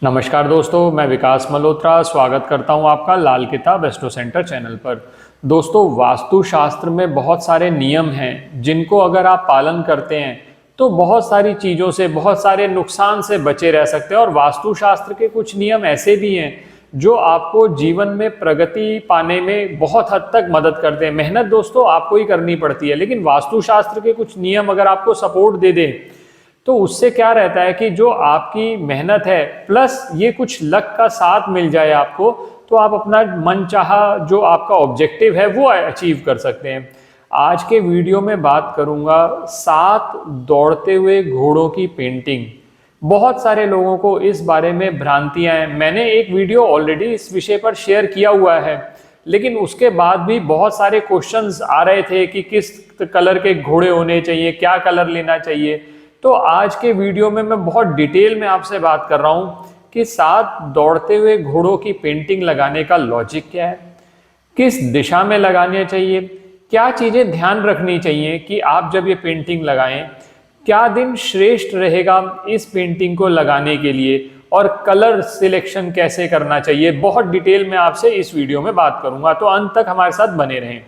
नमस्कार दोस्तों, मैं विकास मल्होत्रा स्वागत करता हूं आपका लाल किताब एस्ट्रो सेंटर चैनल पर। दोस्तों, वास्तुशास्त्र में बहुत सारे नियम हैं जिनको अगर आप पालन करते हैं तो बहुत सारी चीज़ों से, बहुत सारे नुकसान से बचे रह सकते हैं। और वास्तुशास्त्र के कुछ नियम ऐसे भी हैं जो आपको जीवन में प्रगति पाने में बहुत हद तक मदद करते हैं। मेहनत दोस्तों आपको ही करनी पड़ती है, लेकिन वास्तुशास्त्र के कुछ नियम अगर आपको सपोर्ट दे दें तो उससे क्या रहता है कि जो आपकी मेहनत है प्लस ये कुछ लक का साथ मिल जाए आपको, तो आप अपना मनचाहा जो आपका ऑब्जेक्टिव है वो अचीव कर सकते हैं। आज के वीडियो में बात करूंगा 7 दौड़ते हुए घोड़ों की पेंटिंग। बहुत सारे लोगों को इस बारे में भ्रांतियां हैं। मैंने एक वीडियो ऑलरेडी इस विषय पर शेयर किया हुआ है, लेकिन उसके बाद भी बहुत सारे क्वेश्चंस आ रहे थे कि किस कलर के घोड़े होने चाहिए, क्या कलर लेना चाहिए। तो आज के वीडियो में मैं बहुत डिटेल में आपसे बात कर रहा हूं कि 7 दौड़ते हुए घोड़ों की पेंटिंग लगाने का लॉजिक क्या है, किस दिशा में लगाने चाहिए, क्या चीजें ध्यान रखनी चाहिए कि आप जब ये पेंटिंग लगाएं, क्या दिन श्रेष्ठ रहेगा इस पेंटिंग को लगाने के लिए, और कलर सिलेक्शन कैसे करना चाहिए। बहुत डिटेल में आपसे इस वीडियो में बात करूंगा, तो अंत तक हमारे साथ बने रहें।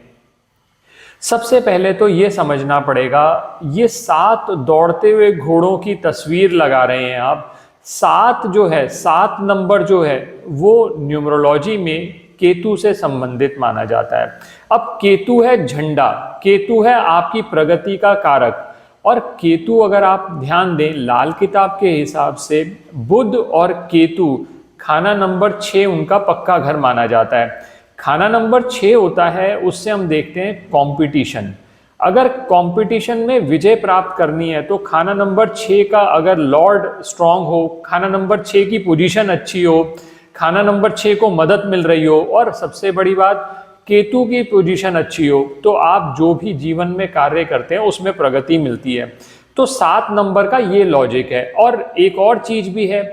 सबसे पहले तो ये समझना पड़ेगा, ये 7 दौड़ते हुए घोड़ों की तस्वीर लगा रहे हैं आप। 7 जो है, 7 नंबर जो है वो न्यूमरोलॉजी में केतु से संबंधित माना जाता है। अब केतु है झंडा, केतु है आपकी प्रगति का कारक। और केतु अगर आप ध्यान दें, लाल किताब के हिसाब से बुध और केतु खाना नंबर 6 उनका पक्का घर माना जाता है। खाना नंबर 6 होता है, उससे हम देखते हैं कंपटीशन। अगर कंपटीशन में विजय प्राप्त करनी है तो खाना नंबर 6 का अगर लॉर्ड स्ट्रांग हो, खाना नंबर 6 की पोजीशन अच्छी हो, खाना नंबर 6 को मदद मिल रही हो, और सबसे बड़ी बात केतु की पोजीशन अच्छी हो, तो आप जो भी जीवन में कार्य करते हैं उसमें प्रगति मिलती है। तो 7 नंबर का ये लॉजिक है। और एक और चीज भी है,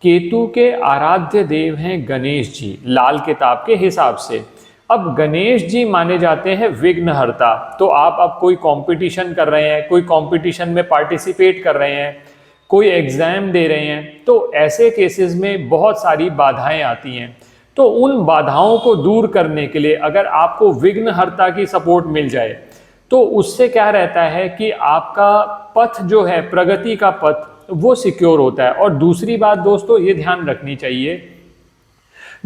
केतु के आराध्य देव हैं गणेश जी लाल किताब के हिसाब से। अब गणेश जी माने जाते हैं विघ्नहर्ता। तो आप अब कोई कंपटीशन कर रहे हैं, कोई कंपटीशन में पार्टिसिपेट कर रहे हैं, कोई एग्जाम दे रहे हैं, तो ऐसे केसेस में बहुत सारी बाधाएं आती हैं। तो उन बाधाओं को दूर करने के लिए अगर आपको विघ्नहर्ता की सपोर्ट मिल जाए तो उससे क्या रहता है कि आपका पथ जो है, प्रगति का पथ, वो सिक्योर होता है। और दूसरी बात दोस्तों ये ध्यान रखनी चाहिए,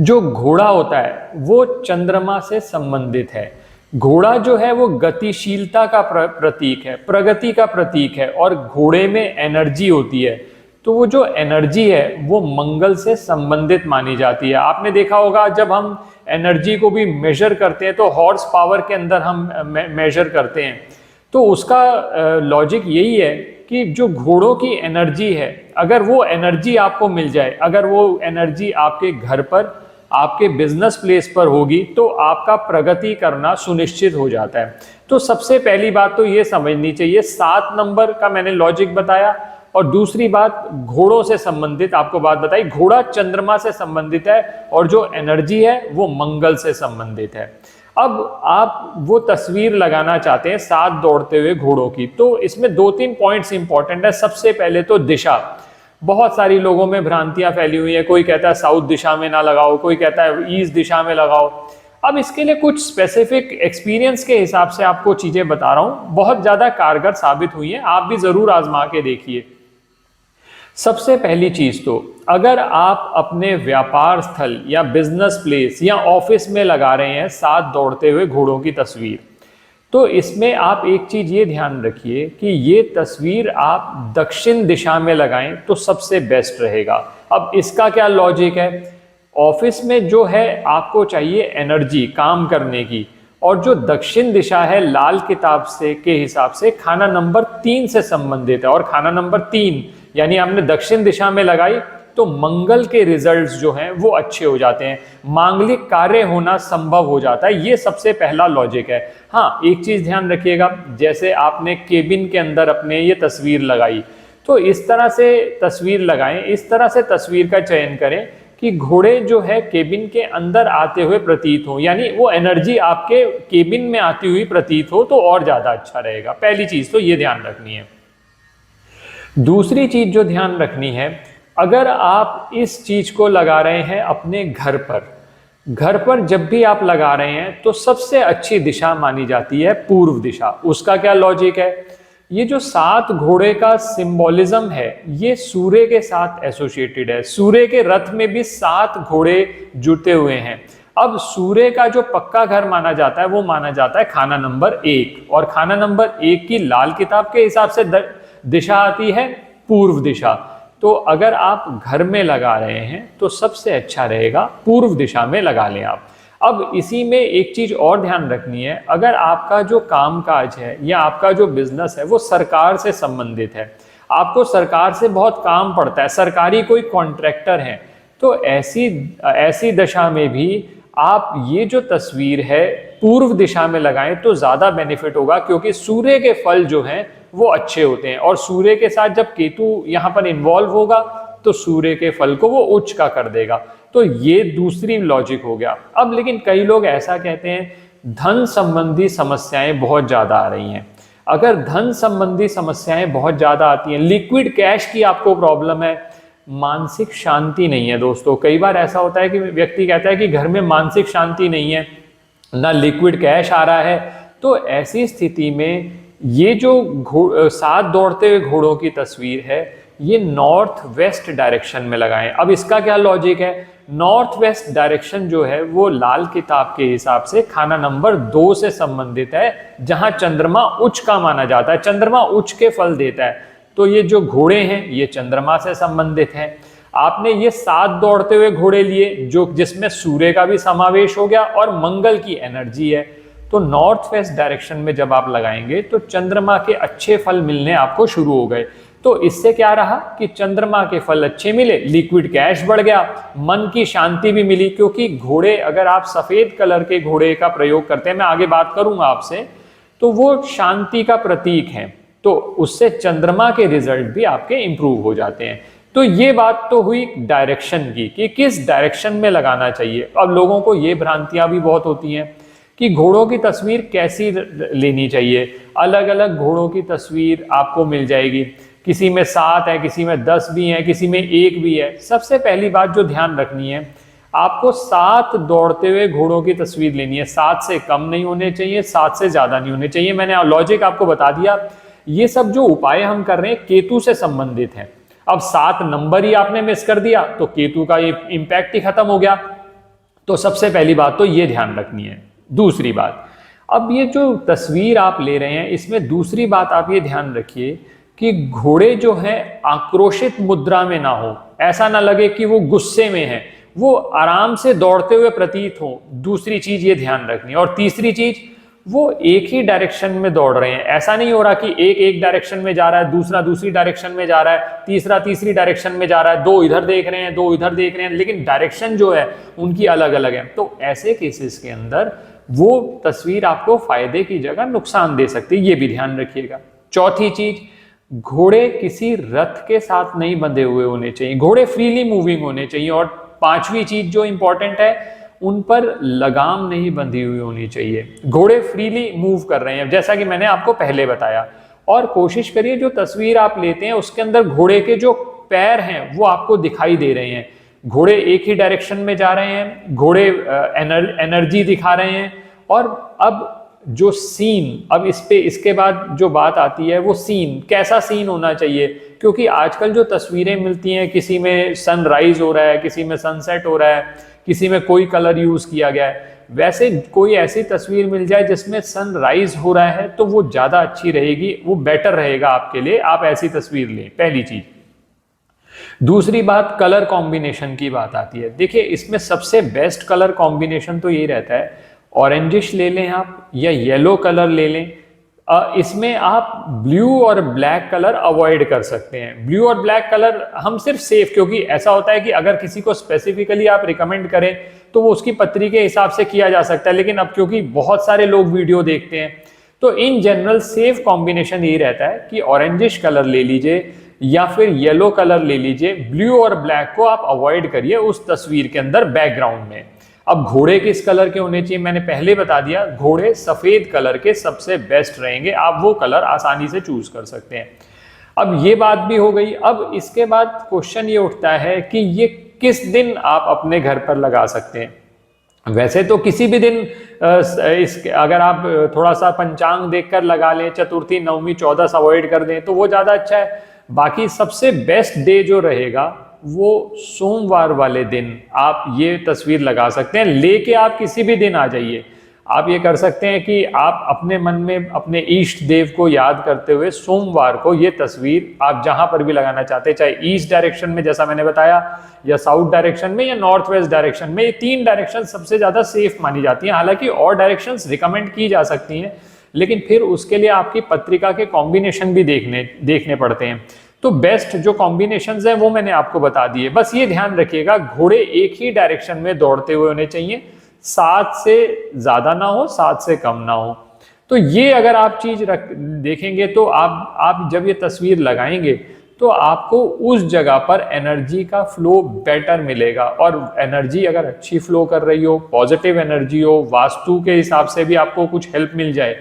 जो घोड़ा होता है वो चंद्रमा से संबंधित है। घोड़ा जो है वो गतिशीलता का प्रतीक है, प्रगति का प्रतीक है, और घोड़े में एनर्जी होती है। तो वो जो एनर्जी है वो मंगल से संबंधित मानी जाती है। आपने देखा होगा जब हम एनर्जी को भी मेजर करते हैं तो हॉर्स पावर के अंदर हम मेजर करते हैं। तो उसका लॉजिक यही है कि जो घोड़ों की एनर्जी है, अगर वो एनर्जी आपको मिल जाए, अगर वो एनर्जी आपके घर पर, आपके बिजनेस प्लेस पर होगी, तो आपका प्रगति करना सुनिश्चित हो जाता है। तो सबसे पहली बात तो ये समझनी चाहिए, 7 नंबर का मैंने लॉजिक बताया। और दूसरी बात, घोड़ों से संबंधित आपको बात बताई। घोड़ा चंद्रमा से संबंधित है और जो एनर्जी है वो मंगल से संबंधित है। अब आप वो तस्वीर लगाना चाहते हैं 7 दौड़ते हुए घोड़ों की, तो इसमें 2-3 पॉइंट्स इंपॉर्टेंट है। सबसे पहले तो दिशा। बहुत सारी लोगों में भ्रांतियां फैली हुई है। कोई कहता है साउथ दिशा में ना लगाओ, कोई कहता है ईस्ट दिशा में लगाओ। अब इसके लिए कुछ स्पेसिफिक एक्सपीरियंस के हिसाब से आपको चीजें बता रहा हूं, बहुत ज्यादा कारगर साबित हुई है, आप भी जरूर आजमा के देखिए। सबसे पहली चीज तो, अगर आप अपने व्यापार स्थल या बिजनेस प्लेस या ऑफिस में लगा रहे हैं 7 दौड़ते हुए घोड़ों की तस्वीर, तो इसमें आप एक चीज ये ध्यान रखिए कि ये तस्वीर आप दक्षिण दिशा में लगाएं तो सबसे बेस्ट रहेगा। अब इसका क्या लॉजिक है, ऑफिस में जो है आपको चाहिए एनर्जी काम करने की, और जो दक्षिण दिशा है लाल किताब से के हिसाब से खाना नंबर 3 से संबंधित है। और खाना नंबर 3 यानी आपने दक्षिण दिशा में लगाई तो मंगल के रिजल्ट्स जो हैं वो अच्छे हो जाते हैं, मांगलिक कार्य होना संभव हो जाता है। ये सबसे पहला लॉजिक है। हाँ, एक चीज ध्यान रखिएगा, जैसे आपने केबिन के अंदर अपने ये तस्वीर लगाई, तो इस तरह से तस्वीर लगाएं, इस तरह से तस्वीर का चयन करें कि घोड़े जो है केबिन के अंदर आते हुए प्रतीत हो, यानी वो एनर्जी आपके केबिन में आती हुई प्रतीत हो, तो और ज्यादा अच्छा रहेगा। पहली चीज तो ये ध्यान रखनी है। दूसरी चीज जो ध्यान रखनी है, अगर आप इस चीज को लगा रहे हैं अपने घर पर जब भी आप लगा रहे हैं तो सबसे अच्छी दिशा मानी जाती है पूर्व दिशा। उसका क्या लॉजिक है, ये जो 7 घोड़े का सिंबोलिज्म है ये सूर्य के साथ एसोसिएटेड है। सूर्य के रथ में भी 7 घोड़े जुटे हुए हैं। अब सूर्य का जो पक्का घर माना जाता है वो माना जाता है खाना नंबर 1, और खाना नंबर 1 की लाल किताब के हिसाब से दिशा आती है पूर्व दिशा। तो अगर आप घर में लगा रहे हैं तो सबसे अच्छा रहेगा पूर्व दिशा में लगा लें आप। अब इसी में एक चीज और ध्यान रखनी है, अगर आपका जो कामकाज है या आपका जो बिजनेस है वो सरकार से संबंधित है, आपको सरकार से बहुत काम पड़ता है, सरकारी कोई कॉन्ट्रैक्टर है, तो ऐसी दशा में भी आप ये जो तस्वीर है पूर्व दिशा में लगाएं तो ज्यादा बेनिफिट होगा, क्योंकि सूर्य के फल जो हैं वो अच्छे होते हैं, और सूर्य के साथ जब केतु यहाँ पर इन्वॉल्व होगा तो सूर्य के फल को वो उच्च का कर देगा। तो ये दूसरी लॉजिक हो गया। अब लेकिन कई लोग ऐसा कहते हैं धन संबंधी समस्याएं बहुत ज्यादा आ रही हैं। अगर धन संबंधी समस्याएं बहुत ज्यादा आती हैं, लिक्विड कैश की आपको प्रॉब्लम है, मानसिक शांति नहीं है दोस्तों, कई बार ऐसा होता है कि व्यक्ति कहता है कि घर में मानसिक शांति नहीं है, ना लिक्विड कैश आ रहा है, तो ऐसी स्थिति में ये जो 7 दौड़ते हुए घोड़ों की तस्वीर है ये नॉर्थ वेस्ट डायरेक्शन में लगाएं। अब इसका क्या लॉजिक है, नॉर्थ वेस्ट डायरेक्शन जो है वो लाल किताब के हिसाब से खाना नंबर 2 से संबंधित है, जहां चंद्रमा उच्च का माना जाता है, चंद्रमा उच्च के फल देता है। तो ये जो घोड़े हैं ये चंद्रमा से संबंधित हैं। आपने ये 7 दौड़ते हुए घोड़े लिए जो जिसमें सूर्य का भी समावेश हो गया और मंगल की एनर्जी है, तो नॉर्थ वेस्ट डायरेक्शन में जब आप लगाएंगे तो चंद्रमा के अच्छे फल मिलने आपको शुरू हो गए। तो इससे क्या रहा कि चंद्रमा के फल अच्छे मिले, लिक्विड कैश बढ़ गया, मन की शांति भी मिली, क्योंकि घोड़े अगर आप सफेद कलर के घोड़े का प्रयोग करते हैं, मैं आगे बात करूंगा आपसे, तो वो शांति का प्रतीक है, तो उससे चंद्रमा के रिजल्ट भी आपके इंप्रूव हो जाते हैं। तो ये बात तो हुई डायरेक्शन की कि किस डायरेक्शन में लगाना चाहिए। अब लोगों को ये भ्रांतियां भी बहुत होती हैं कि घोड़ों की तस्वीर कैसी लेनी चाहिए। अलग अलग घोड़ों की तस्वीर आपको मिल जाएगी, किसी में 7 है, किसी में 10 भी है, किसी में 1 भी है। सबसे पहली बात जो ध्यान रखनी है, आपको 7 दौड़ते हुए घोड़ों की तस्वीर लेनी है। 7 से कम नहीं होने चाहिए, 7 से ज्यादा नहीं होने चाहिए। मैंने लॉजिक आपको बता दिया। ये सब जो उपाय हम कर रहे हैं केतु से संबंधित है। अब 7 नंबर ही आपने मिस कर दिया तो केतु का ये इंपैक्ट ही खत्म हो गया। तो सबसे पहली बात तो ये ध्यान रखनी है। दूसरी बात, अब ये जो तस्वीर आप ले रहे हैं इसमें दूसरी बात आप ये ध्यान रखिए कि घोड़े जो हैं आक्रोशित मुद्रा में ना हो, ऐसा ना लगे कि वो गुस्से में है, वो आराम से दौड़ते हुए प्रतीत हो। दूसरी चीज ये ध्यान रखनी है। और तीसरी चीज, वो एक ही डायरेक्शन में दौड़ रहे हैं, ऐसा नहीं हो रहा कि एक डायरेक्शन में जा रहा है, दूसरा दूसरी डायरेक्शन में जा रहा है, तीसरा तीसरी डायरेक्शन में जा रहा है, 2 इधर देख रहे हैं, 2 इधर देख रहे हैं, लेकिन डायरेक्शन जो है उनकी अलग अलग है। तो ऐसे केसेस के अंदर वो तस्वीर आपको फायदे की जगह नुकसान दे सकती है, ये भी ध्यान रखिएगा। चौथी चीज, घोड़े किसी रथ के साथ नहीं बंधे हुए होने चाहिए, घोड़े फ्रीली मूविंग होने चाहिए। और 5वीं चीज जो इंपॉर्टेंट है, उन पर लगाम नहीं बंधी हुई होनी चाहिए। घोड़े फ्रीली मूव कर रहे हैं जैसा कि मैंने आपको पहले बताया। और कोशिश करिए जो तस्वीर आप लेते हैं उसके अंदर घोड़े के जो पैर हैं वो आपको दिखाई दे रहे हैं। घोड़े एक ही डायरेक्शन में जा रहे हैं, घोड़े एनर्जी दिखा रहे हैं। और अब जो सीन, अब इसके बाद जो बात आती है वो सीन, कैसा सीन होना चाहिए, क्योंकि आजकल जो तस्वीरें मिलती हैं किसी में सनराइज हो रहा है, किसी में सनसेट हो रहा है, किसी में कोई कलर यूज किया गया है, वैसे कोई ऐसी तस्वीर मिल जाए जिसमें सनराइज हो रहा है तो वो ज्यादा अच्छी रहेगी, वो बेटर रहेगा आपके लिए, आप ऐसी तस्वीर लें, पहली चीज। दूसरी बात, कलर कॉम्बिनेशन की बात आती है। देखिए इसमें सबसे बेस्ट कलर कॉम्बिनेशन तो ये रहता है, ऑरेंजिश ले लें आप या येलो कलर ले लें। इसमें आप ब्लू और ब्लैक कलर अवॉइड कर सकते हैं। ब्लू और ब्लैक कलर हम सिर्फ सेफ, क्योंकि ऐसा होता है कि अगर किसी को स्पेसिफिकली आप रिकमेंड करें तो वो उसकी पत्री के हिसाब से किया जा सकता है, लेकिन अब क्योंकि बहुत सारे लोग वीडियो देखते हैं तो इन जनरल सेफ कॉम्बिनेशन यही रहता है कि ऑरेंजिश कलर ले लीजिए या फिर येलो कलर ले लीजिए। ब्लू और ब्लैक को आप अवॉइड करिए उस तस्वीर के अंदर बैकग्राउंड में। अब घोड़े किस कलर के होने चाहिए, मैंने पहले बता दिया, घोड़े सफेद कलर के सबसे बेस्ट रहेंगे, आप वो कलर आसानी से चूज कर सकते हैं। अब ये बात भी हो गई। अब इसके बाद क्वेश्चन ये उठता है कि ये किस दिन आप अपने घर पर लगा सकते हैं। वैसे तो किसी भी दिन अगर आप थोड़ा सा पंचांग देखकर लगा लें, चतुर्थी, नवमी, चौदस अवॉइड कर दें तो वो ज़्यादा अच्छा है। बाकी सबसे बेस्ट डे जो रहेगा वो सोमवार वाले दिन आप ये तस्वीर लगा सकते हैं। लेके आप किसी भी दिन आ जाइए। आप ये कर सकते हैं कि आप अपने मन में अपने इष्ट देव को याद करते हुए सोमवार को ये तस्वीर आप जहां पर भी लगाना चाहते हैं, चाहे ईस्ट डायरेक्शन में जैसा मैंने बताया, या साउथ डायरेक्शन में, या नॉर्थ वेस्ट डायरेक्शन में। ये 3 डायरेक्शन सबसे ज्यादा सेफ मानी जाती हैं। हालांकि और डायरेक्शंस रिकमेंड की जा सकती हैं, लेकिन फिर उसके लिए आपकी पत्रिका के कॉम्बिनेशन भी देखने पड़ते हैं। तो बेस्ट जो कॉम्बिनेशंस हैं वो मैंने आपको बता दिए। बस ये ध्यान रखिएगा, घोड़े एक ही डायरेक्शन में दौड़ते हुए होने चाहिए, 7 से ज्यादा ना हो, 7 से कम ना हो। तो ये अगर आप चीज देखेंगे तो आप जब ये तस्वीर लगाएंगे तो आपको उस जगह पर एनर्जी का फ्लो बेटर मिलेगा। और एनर्जी अगर अच्छी फ्लो कर रही हो, पॉजिटिव एनर्जी हो, वास्तु के हिसाब से भी आपको कुछ हेल्प मिल जाए,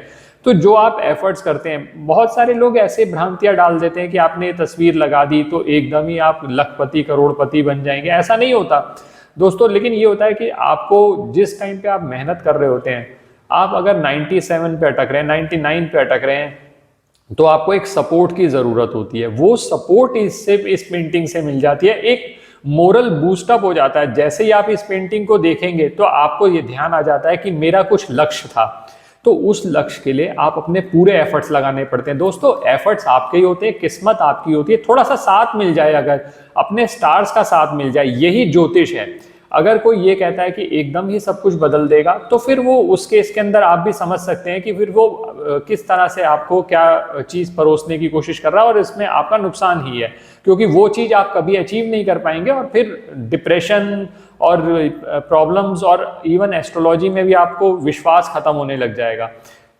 तो जो आप एफर्ट्स करते हैं, बहुत सारे लोग ऐसे भ्रांतियां डाल देते हैं कि आपने ये तस्वीर लगा दी तो एकदम ही आप लखपति करोड़पति बन जाएंगे। ऐसा नहीं होता दोस्तों। लेकिन ये होता है कि आपको जिस टाइम पे आप मेहनत कर रहे होते हैं, आप अगर 97 पे अटक रहे हैं, 99 पे अटक रहे हैं, तो आपको एक सपोर्ट की जरूरत होती है। वो सपोर्ट इस पेंटिंग से मिल जाती है। एक मोरल बूस्टअप हो जाता है। जैसे ही आप इस पेंटिंग को देखेंगे तो आपको ये ध्यान आ जाता है कि मेरा कुछ लक्ष्य था, तो उस लक्ष्य के लिए आप अपने पूरे एफर्ट्स लगाने पड़ते हैं। दोस्तों, एफर्ट्स आपके ही होते हैं, किस्मत आपकी होती है। थोड़ा सा साथ मिल जाए, अगर अपने स्टार्स का साथ मिल जाए, यही ज्योतिष है। अगर कोई ये कहता है कि एकदम ही सब कुछ बदल देगा, तो फिर वो उस केस के अंदर आप भी समझ सकते हैं कि फिर वो किस तरह से आपको क्या चीज परोसने की कोशिश कर रहा है, और इसमें आपका नुकसान ही है, क्योंकि वो चीज आप कभी अचीव नहीं कर पाएंगे और फिर डिप्रेशन और प्रॉब्लम्स और इवन एस्ट्रोलॉजी में भी आपको विश्वास खत्म होने लग जाएगा।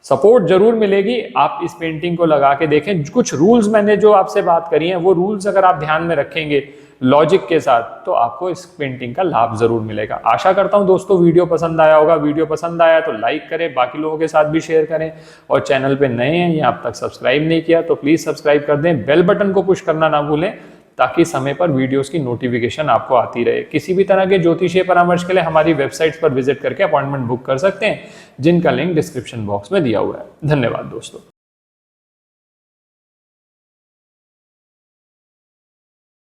सपोर्ट जरूर मिलेगी। आप इस पेंटिंग को लगा के देखें। कुछ रूल्स मैंने जो आपसे बात करी हैं, वो रूल्स अगर आप ध्यान में रखेंगे लॉजिक के साथ, तो आपको इस पेंटिंग का लाभ जरूर मिलेगा। आशा करता हूं दोस्तों वीडियो पसंद आया होगा। वीडियो पसंद आया तो लाइक करें, बाकी लोगों के साथ भी शेयर करें, और चैनल पे नए हैं या अब तक सब्सक्राइब नहीं किया तो प्लीज सब्सक्राइब कर दें। बेल बटन को पुश करना ना भूलें, ताकि समय पर वीडियोस की नोटिफिकेशन आपको आती रहे। किसी भी तरह के ज्योतिषीय परामर्श के लिए हमारी वेबसाइट्स पर विजिट करके अपॉइंटमेंट बुक कर सकते हैं, जिनका लिंक डिस्क्रिप्शन बॉक्स में दिया हुआ है। धन्यवाद दोस्तों।